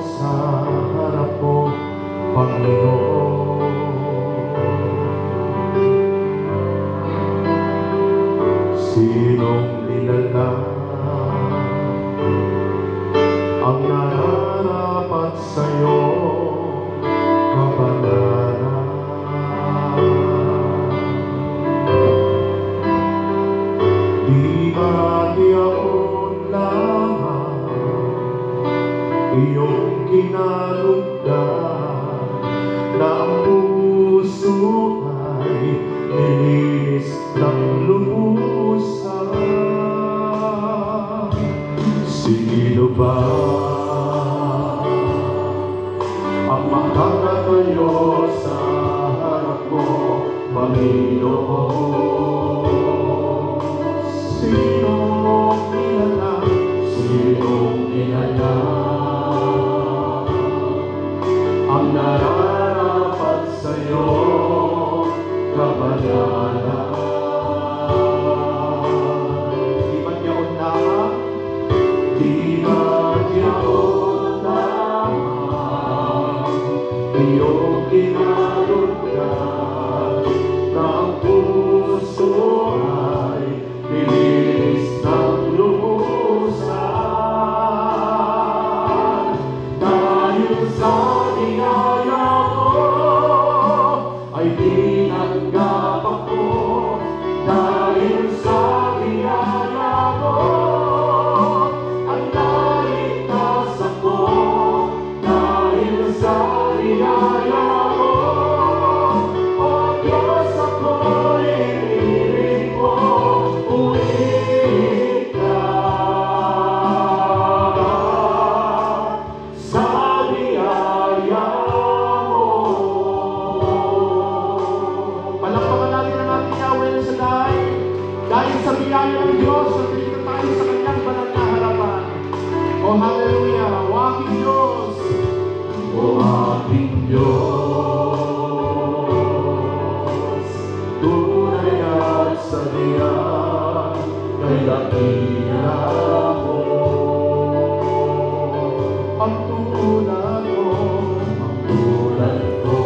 sa harap mo, Panginoon. Sinong nilalang ang nararapat sa'yo, kabanalan? Di ba diyaon lamang iyong kinalugdan, na ang puso ay nilinis ng lubusan? Sino ba ang makakatayo sa harap mo, Panginoon? Sinong nilalang ang nararapat sa'yo, kabanalan? Di ba diyaon lamang? Di ba diyaon lamang iyong kinalugdan, na ang puso ay nilinis ng lubusan? Dahil sa biyaya mo ay tinanggap ako, dahil sa biyaya mo ang naligtas ako, dahil sa biyaya mo, O Diyos, ako'y iniling mo, uwi ka sa biyaya mo. Palakpakan natin ang ating Yahweh sa dahil. Dahil sa biyaya ng Diyos, nandito tayo sa kanyang banal na harapan. O hallelujah! O aking Diyos! O aking Diyos, tunay at sabihan kay dakila mo. Ang tulad ko,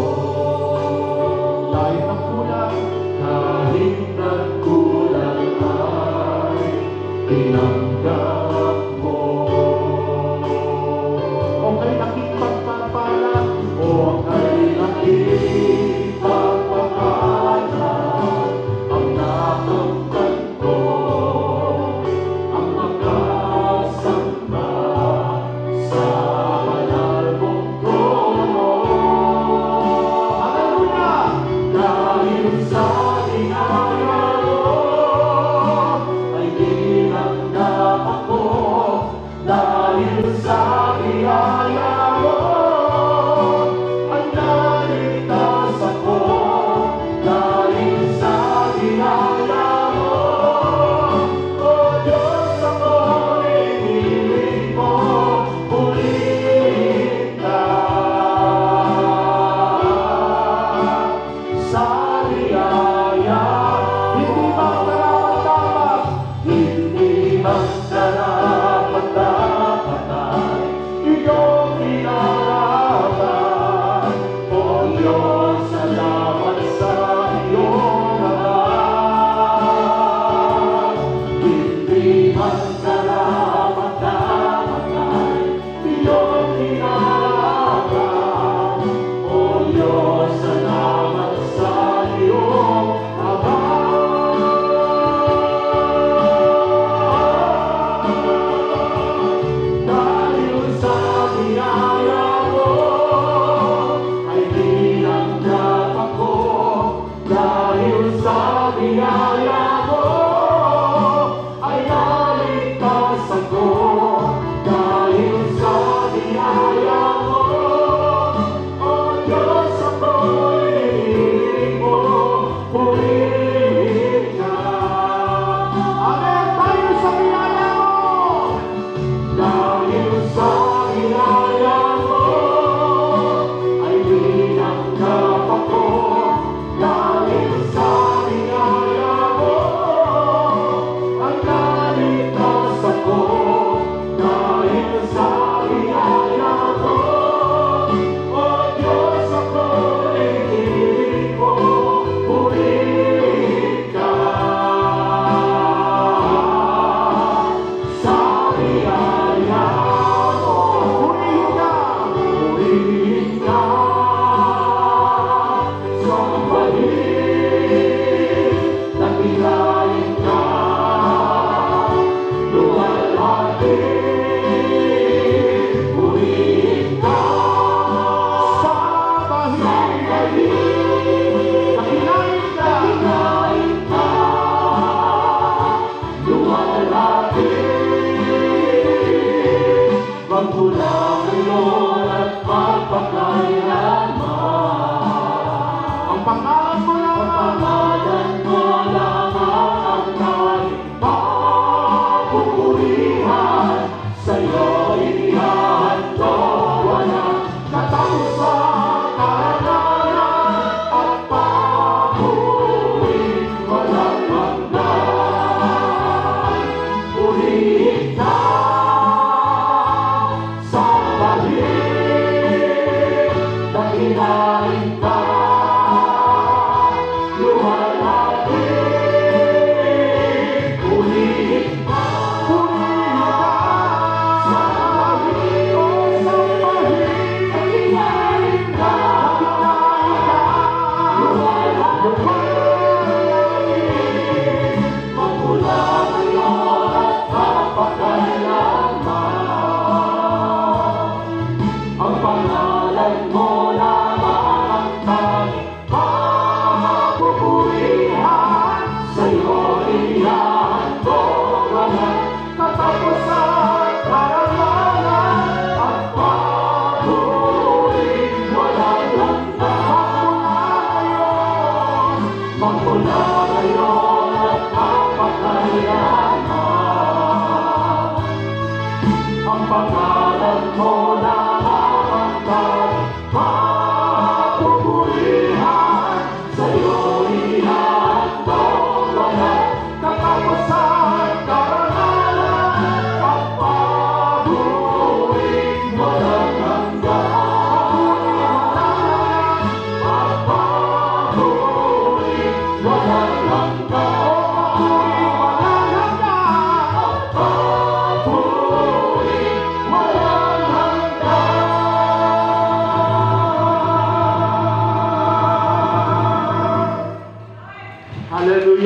kahit nagkulang ay tinanggap mo. O kay laking pagpapala, o kay laking pagpapala, ang nakamtan ko, ang makasamba sa banal mong trono. Hallelujah! Dahil sa biyaya mo ay tinanggap pangalan mo lamang ang tanging papupurihan. Sa'yo inihandog walang katapusan, karangalan at papuri walang hanggan. Purihin ka sa bahid, dakilain ka, luwalhati. Purihin ka sa bahid, dakilain ka, luwalhati. Magmula ngayon at mapagkailanman, ang pangalan mo lamang ang tanging papupurihan. Sa'yo inihandog walang katapusan, karangalan at papuri walang hanggan. Magmula ngayon at mapagkailanman, ang pangalan mo lamang ang tanging papupurihan. Sa'yo inihandog walang katapusan, karangalan at papuri walang hanggan. At papuri walang hanggan. Hallelujah.